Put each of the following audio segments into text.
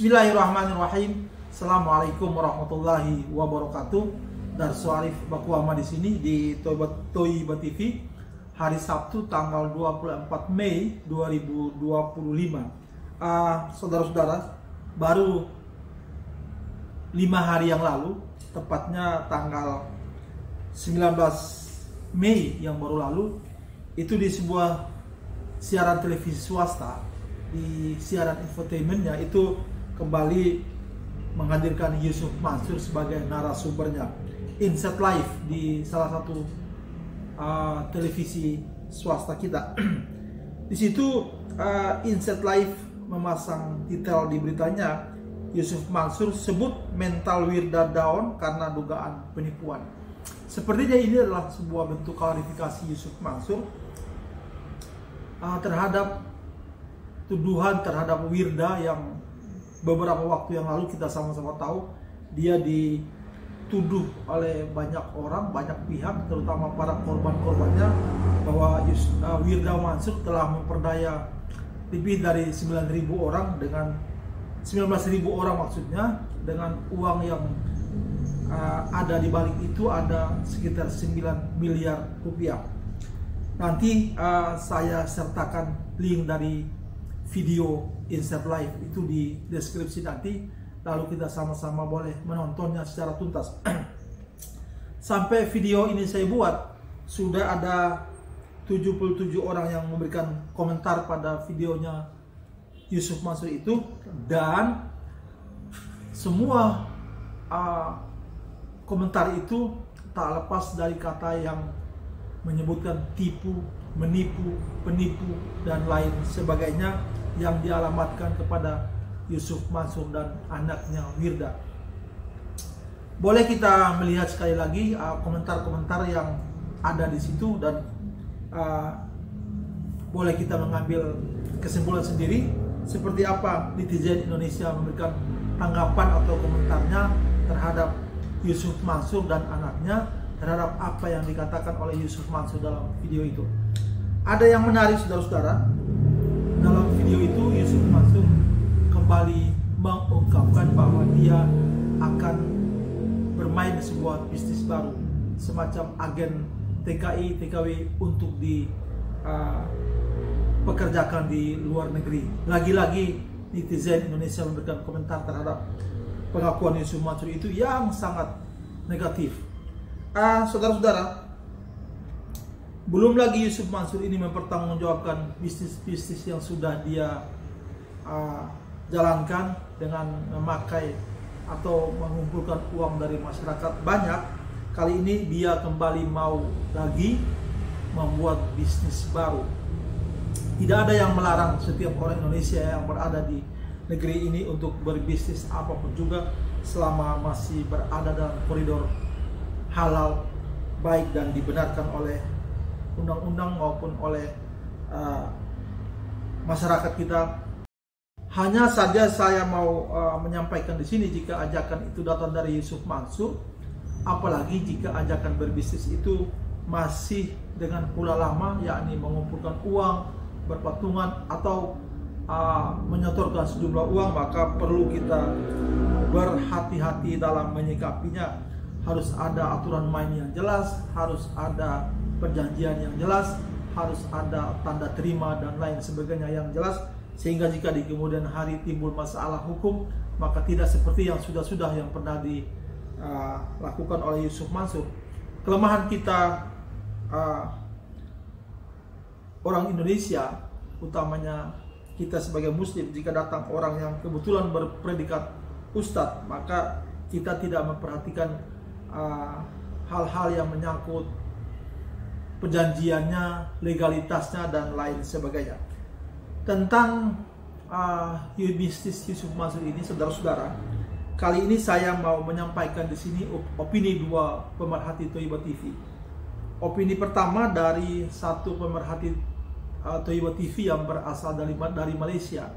Bismillahirrahmanirrahim. Assalamualaikum warahmatullahi wabarakatuh. Darsu Arif Bakuama di sini di Toiba TV. Hari Sabtu tanggal 24 Mei 2025. Saudara-saudara, baru 5 hari yang lalu, tepatnya tanggal 19 Mei yang baru lalu, itu di sebuah siaran televisi swasta, di siaran infotainmentnya itu kembali menghadirkan Yusuf Mansur sebagai narasumbernya. Insight Live di salah satu televisi swasta kita. Di situ Insight Live memasang detail di beritanya, Yusuf Mansur sebut mental Wirda down karena dugaan penipuan. Sepertinya ini adalah sebuah bentuk klarifikasi Yusuf Mansur terhadap tuduhan terhadap Wirda yang beberapa waktu yang lalu kita sama-sama tahu dia dituduh oleh banyak orang, banyak pihak, terutama para korban-korbannya, bahwa Wirda Mansur telah memperdaya lebih dari 9.000 orang dengan 19.000 orang maksudnya, dengan uang yang ada di balik itu ada sekitar 9 miliar rupiah. Nanti saya sertakan link dari video Insight Live itu di deskripsi nanti, lalu kita sama-sama boleh menontonnya secara tuntas. Sampai video ini saya buat, sudah ada 77 orang yang memberikan komentar pada videonya Yusuf Mansur itu, dan semua komentar itu tak lepas dari kata yang menyebutkan tipu, menipu, penipu, dan lain sebagainya yang dialamatkan kepada Yusuf Mansur dan anaknya Wirda. Boleh kita melihat sekali lagi komentar-komentar yang ada di situ, dan boleh kita mengambil kesimpulan sendiri seperti apa netizen Indonesia memberikan tanggapan atau komentarnya terhadap Yusuf Mansur dan anaknya, terhadap apa yang dikatakan oleh Yusuf Mansur dalam video itu. Ada yang menarik, saudara-saudara. Dalam video itu Yusuf Mansur kembali mengungkapkan bahwa dia akan bermain sebuah bisnis baru, semacam agen TKI, TKW untuk dipekerjakan di luar negeri. Lagi-lagi netizen Indonesia memberikan komentar terhadap pengakuan Yusuf Mansur itu yang sangat negatif. Saudara-saudara, belum lagi Yusuf Mansur ini mempertanggungjawabkan bisnis-bisnis yang sudah dia jalankan dengan memakai atau mengumpulkan uang dari masyarakat banyak. Kali ini dia kembali mau lagi membuat bisnis baru. Tidak ada yang melarang setiap orang Indonesia yang berada di negeri ini untuk berbisnis apapun juga, selama masih berada dalam koridor halal, baik dan dibenarkan oleh undang-undang maupun oleh masyarakat kita. Hanya saja saya mau menyampaikan di sini, jika ajakan itu datang dari Yusuf Mansur, apalagi jika ajakan berbisnis itu masih dengan pola lama, yakni mengumpulkan uang, berpatungan, atau menyetorkan sejumlah uang, maka perlu kita berhati-hati dalam menyikapinya. Harus ada aturan main yang jelas, harus ada perjanjian yang jelas, harus ada tanda terima dan lain sebagainya yang jelas, sehingga jika di kemudian hari timbul masalah hukum, maka tidak seperti yang sudah-sudah yang pernah dilakukan oleh Yusuf Mansur. Kelemahan kita orang Indonesia, utamanya kita sebagai muslim, jika datang orang yang kebetulan berpredikat ustadz, maka kita tidak memperhatikan hal-hal yang menyangkut perjanjiannya, legalitasnya, dan lain sebagainya. Tentang bisnis Yusuf Mansur ini, saudara-saudara, kali ini saya mau menyampaikan di sini opini dua pemerhati Toiba TV. Opini pertama dari satu pemerhati Toiba TV yang berasal dari Malaysia.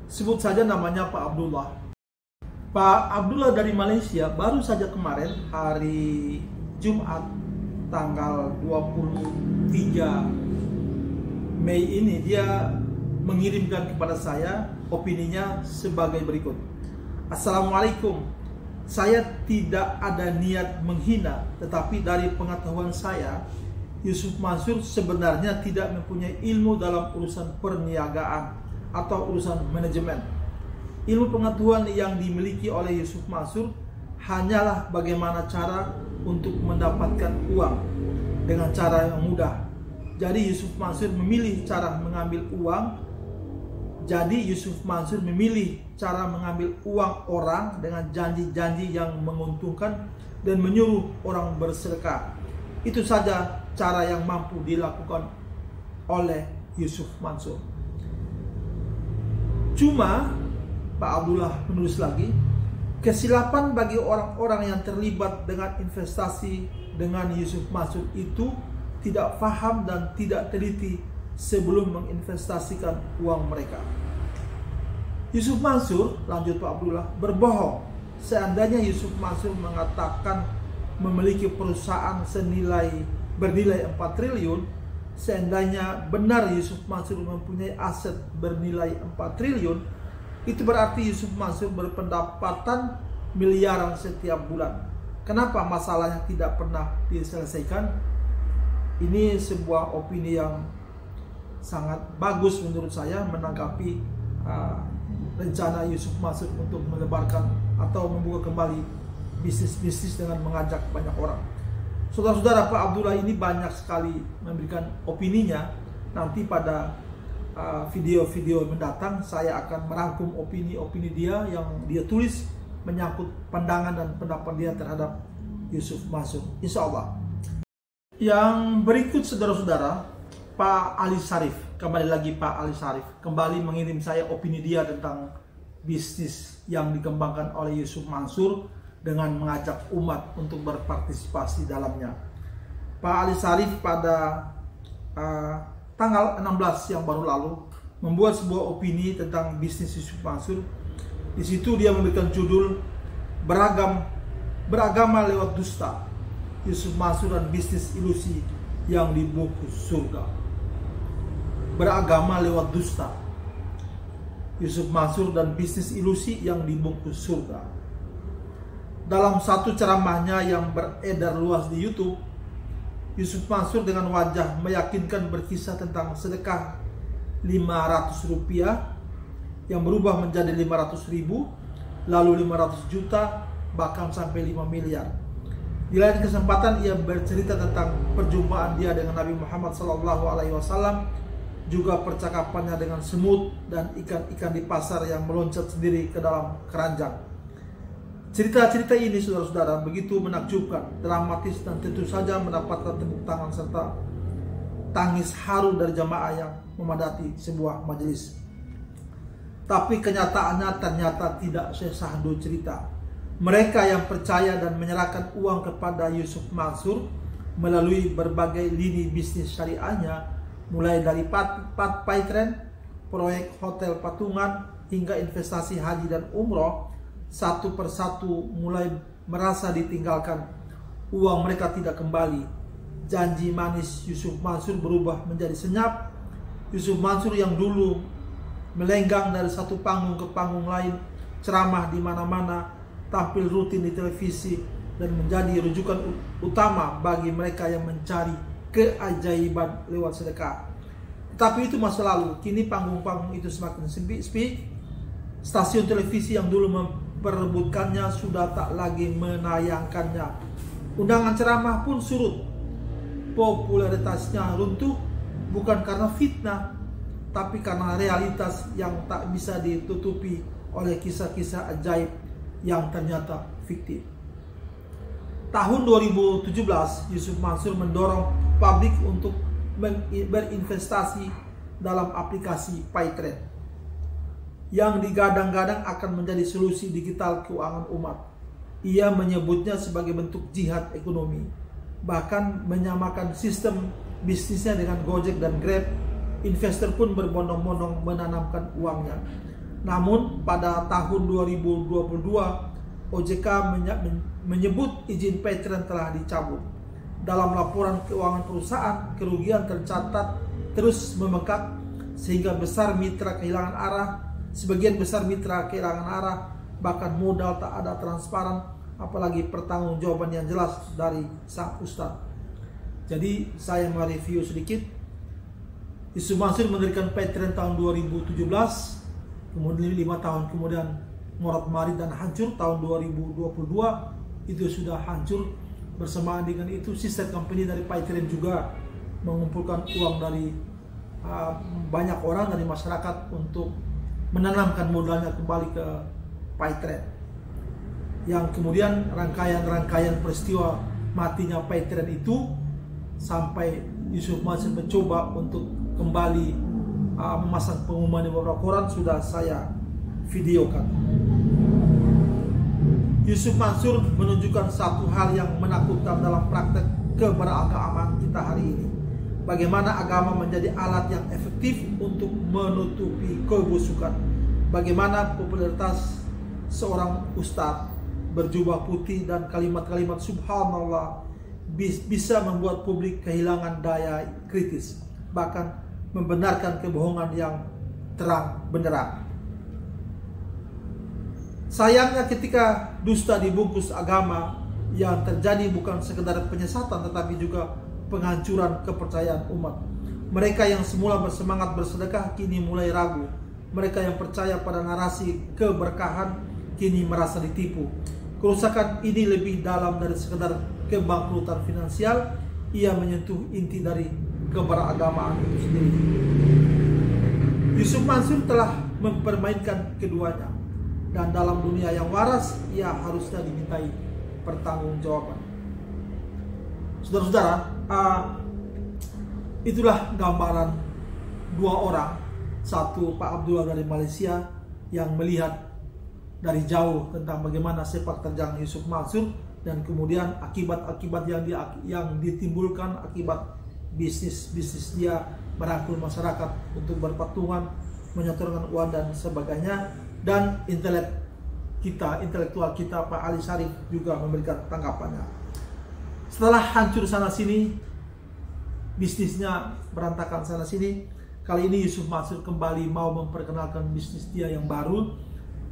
Sebut saja namanya Pak Abdullah. Pak Abdullah dari Malaysia baru saja kemarin hari Jumat tanggal 23 Mei ini dia mengirimkan kepada saya opininya sebagai berikut. Assalamualaikum. Saya tidak ada niat menghina, tetapi dari pengetahuan saya, Yusuf Mansur sebenarnya tidak mempunyai ilmu dalam urusan perniagaan atau urusan manajemen. Ilmu pengetahuan yang dimiliki oleh Yusuf Mansur hanyalah bagaimana cara untuk mendapatkan uang dengan cara yang mudah. Jadi Yusuf Mansur memilih cara mengambil uang. Jadi Yusuf Mansur memilih cara mengambil uang orang dengan janji-janji yang menguntungkan dan menyuruh orang bersedekah. Itu saja cara yang mampu dilakukan oleh Yusuf Mansur. Cuma Pak Abdullah menulis lagi, kesilapan bagi orang-orang yang terlibat dengan investasi dengan Yusuf Mansur itu tidak paham dan tidak teliti sebelum menginvestasikan uang mereka. Yusuf Mansur, lanjut Pak Abdullah, berbohong. Seandainya Yusuf Mansur mengatakan memiliki perusahaan bernilai 4 triliun, seandainya benar Yusuf Mansur mempunyai aset bernilai 4 triliun, itu berarti Yusuf Mansur berpendapatan miliaran setiap bulan. Kenapa masalahnya tidak pernah diselesaikan? Ini sebuah opini yang sangat bagus menurut saya menanggapi rencana Yusuf Mansur untuk melebarkan atau membuka kembali bisnis-bisnis dengan mengajak banyak orang. Saudara-saudara, Pak Abdullah ini banyak sekali memberikan opininya. Nanti pada video-video mendatang saya akan merangkum opini-opini dia yang dia tulis menyangkut pandangan dan pendapat dia terhadap Yusuf Mansur. Insya Allah. Yang berikut saudara-saudara, Pak Ali Syarif, kembali lagi Pak Ali Syarif kembali mengirim saya opini dia tentang bisnis yang dikembangkan oleh Yusuf Mansur dengan mengajak umat untuk berpartisipasi dalamnya. Pak Ali Syarif pada tanggal 16 yang baru lalu membuat sebuah opini tentang bisnis Yusuf Mansur. Di situ dia memberikan judul beragama lewat dusta, Yusuf Mansur dan bisnis ilusi yang dibungkus surga. Beragama lewat dusta, Yusuf Mansur dan bisnis ilusi yang dibungkus surga. Dalam satu ceramahnya yang beredar luas di YouTube, Yusuf Mansur dengan wajah meyakinkan berkisah tentang sedekah 500 rupiah yang berubah menjadi 500 ribu, lalu 500 juta, bahkan sampai 5 miliar. Di lain kesempatan ia bercerita tentang perjumpaan dia dengan Nabi Muhammad SAW, juga percakapannya dengan semut dan ikan-ikan di pasar yang meloncat sendiri ke dalam keranjang. Cerita-cerita ini saudara-saudara begitu menakjubkan, dramatis, dan tentu saja mendapatkan tepuk tangan serta tangis haru dari jamaah yang memadati sebuah majelis. Tapi kenyataannya ternyata tidak sesahdu cerita. Mereka yang percaya dan menyerahkan uang kepada Yusuf Mansur melalui berbagai lini bisnis syariahnya, mulai dari PayTrend, proyek hotel patungan, hingga investasi haji dan umroh, satu persatu mulai merasa ditinggalkan. Uang mereka tidak kembali. Janji manis Yusuf Mansur berubah menjadi senyap. Yusuf Mansur yang dulu melenggang dari satu panggung ke panggung lain, ceramah di mana-mana, tampil rutin di televisi, dan menjadi rujukan utama bagi mereka yang mencari keajaiban lewat sedekah. Tetapi itu masa lalu. Kini panggung-panggung itu semakin sepi. Stasiun televisi yang dulu memperebutkannya sudah tak lagi menayangkannya. Undangan ceramah pun surut. Popularitasnya runtuh bukan karena fitnah, tapi karena realitas yang tak bisa ditutupi oleh kisah-kisah ajaib yang ternyata fiktif. Tahun 2017, Yusuf Mansur mendorong publik untuk berinvestasi dalam aplikasi PayTrend yang digadang-gadang akan menjadi solusi digital keuangan umat. Ia menyebutnya sebagai bentuk jihad ekonomi, bahkan menyamakan sistem bisnisnya dengan Gojek dan Grab. Investor pun berbondong-bondong menanamkan uangnya. Namun pada tahun 2022, OJK menyebut izin PayTrend telah dicabut. Dalam laporan keuangan perusahaan, kerugian tercatat terus membengkak sehingga sebagian besar mitra kehilangan arah bahkan modal tak ada, transparan, apalagi pertanggungjawaban yang jelas dari sang ustadz. Jadi saya mereview sedikit. Yusuf Mansur mendirikan Paytrend tahun 2017, kemudian 5 tahun kemudian morat marit dan hancur. Tahun 2022 itu sudah hancur. Bersamaan dengan itu sister company dari Paytrend juga mengumpulkan uang dari banyak orang dari masyarakat untuk menanamkan modalnya kembali ke Paytrend, yang kemudian rangkaian peristiwa matinya Paytrend itu sampai Yusuf Mansur mencoba untuk kembali memasang pengumuman di beberapa koran sudah saya videokan. Yusuf Mansur menunjukkan satu hal yang menakutkan dalam praktek keberagamaan kita hari ini. Bagaimana agama menjadi alat yang efektif untuk menutupi kebusukan. Bagaimana popularitas seorang ustadz berjubah putih dan kalimat-kalimat subhanallah bisa membuat publik kehilangan daya kritis, bahkan membenarkan kebohongan yang terang benderang. Sayangnya ketika dusta dibungkus agama, yang terjadi bukan sekedar penyesatan tetapi juga penghancuran kepercayaan umat. Mereka yang semula bersemangat bersedekah kini mulai ragu. Mereka yang percaya pada narasi keberkahan kini merasa ditipu. Kerusakan ini lebih dalam dari sekedar kebangkrutan finansial. Ia menyentuh inti dari keberagamaan itu sendiri. Yusuf Mansur telah mempermainkan keduanya, dan dalam dunia yang waras ia harusnya dimintai pertanggungjawaban. Saudara-saudara, itulah gambaran dua orang. Satu Pak Abdullah dari Malaysia yang melihat dari jauh tentang bagaimana sepak terjang Yusuf Mansur, dan kemudian akibat-akibat yang ditimbulkan akibat bisnis dia merangkul masyarakat untuk berpatungan, menyetorkan uang dan sebagainya. Dan intelektual kita Pak Ali Syarif juga memberikan tanggapannya. Setelah hancur sana sini, bisnisnya berantakan sana sini, kali ini Yusuf Mansur kembali mau memperkenalkan bisnis dia yang baru,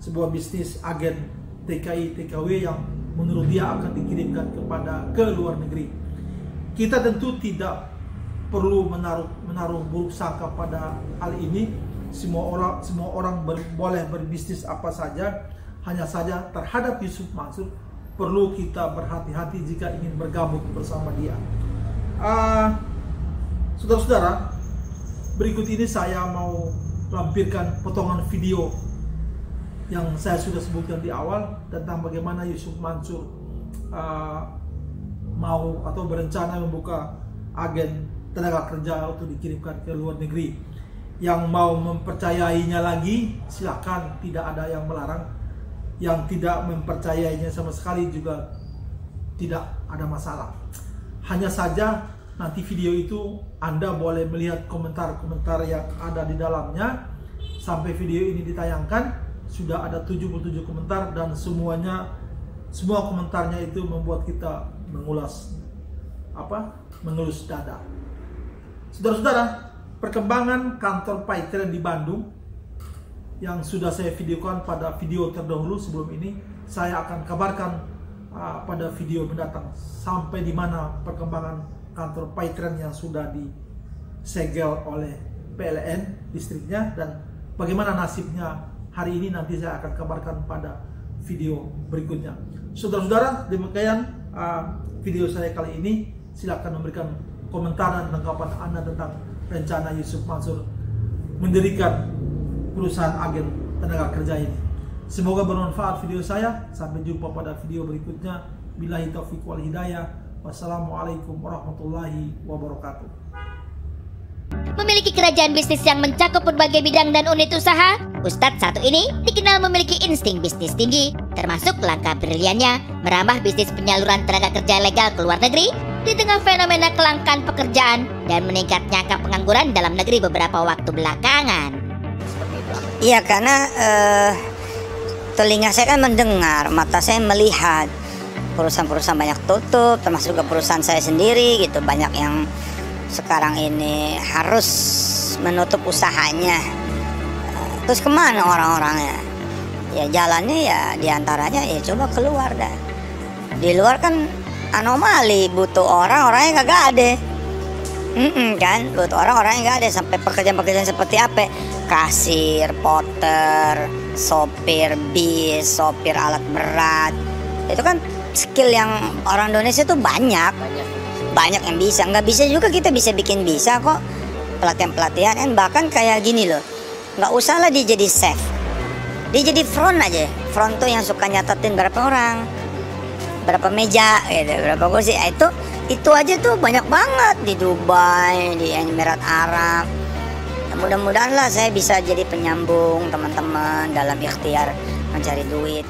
sebuah bisnis agen TKI TKW yang menurut dia akan dikirimkan ke luar negeri. Kita tentu tidak perlu menaruh buruk sangka pada hal ini. Semua orang boleh berbisnis apa saja. Hanya saja terhadap Yusuf Mansur perlu kita berhati-hati jika ingin bergabung bersama dia. Saudara-saudara, berikut ini saya mau lampirkan potongan video yang saya sudah sebutkan di awal tentang bagaimana Yusuf Mansur mau atau berencana membuka agen tenaga kerja untuk dikirimkan ke luar negeri. Yang mau mempercayainya lagi silakan, tidak ada yang melarang. Yang tidak mempercayainya sama sekali juga tidak ada masalah. Hanya saja nanti video itu Anda boleh melihat komentar-komentar yang ada di dalamnya. Sampai video ini ditayangkan sudah ada 77 komentar, dan semua komentarnya itu membuat kita mengelus dada. Saudara-saudara, perkembangan kantor Paytrend di Bandung yang sudah saya videokan pada video terdahulu sebelum ini, saya akan kabarkan pada video mendatang sampai di mana perkembangan kantor Paytrend yang sudah disegel oleh PLN listriknya, dan bagaimana nasibnya hari ini nanti saya akan kabarkan pada video berikutnya. Saudara-saudara, demikian video saya kali ini. Silakan memberikan komentar dan tanggapan Anda tentang rencana Yusuf Mansur mendirikan perusahaan agen tenaga kerja ini. Semoga bermanfaat video saya. Sampai jumpa pada video berikutnya. Billahi taufiq wal hidayah. Wassalamualaikum warahmatullahi wabarakatuh. Memiliki kerajaan bisnis yang mencakup berbagai bidang dan unit usaha, Ustadz satu ini dikenal memiliki insting bisnis tinggi, termasuk langkah briliannya merambah bisnis penyaluran tenaga kerja legal ke luar negeri di tengah fenomena kelangkaan pekerjaan dan meningkatnya angka pengangguran dalam negeri beberapa waktu belakangan. Iya, karena telinga saya kan mendengar, mata saya melihat perusahaan-perusahaan banyak tutup, termasuk juga perusahaan saya sendiri gitu. Banyak yang sekarang ini harus menutup usahanya. Terus kemana orang-orangnya? ya jalannya ya diantaranya ya coba keluar dah. Di luar kan anomali, butuh orangnya kagak ada. Kan butuh orangnya nggak ada. Sampai pekerjaan-pekerjaan seperti apa, kasir, porter, sopir bis, sopir alat berat, itu kan skill yang orang Indonesia tuh banyak yang bisa. Nggak bisa juga kita bisa bikin bisa kok, pelatihan kan. Bahkan kayak gini loh, nggak usah lah dia jadi chef, dia jadi front aja. Front tuh yang suka nyatetin berapa orang, berapa meja gitu, berapa kursi. Itu aja tuh banyak banget di Dubai, di Emirat Arab. Mudah-mudahan lah saya bisa jadi penyambung teman-teman dalam ikhtiar mencari duit.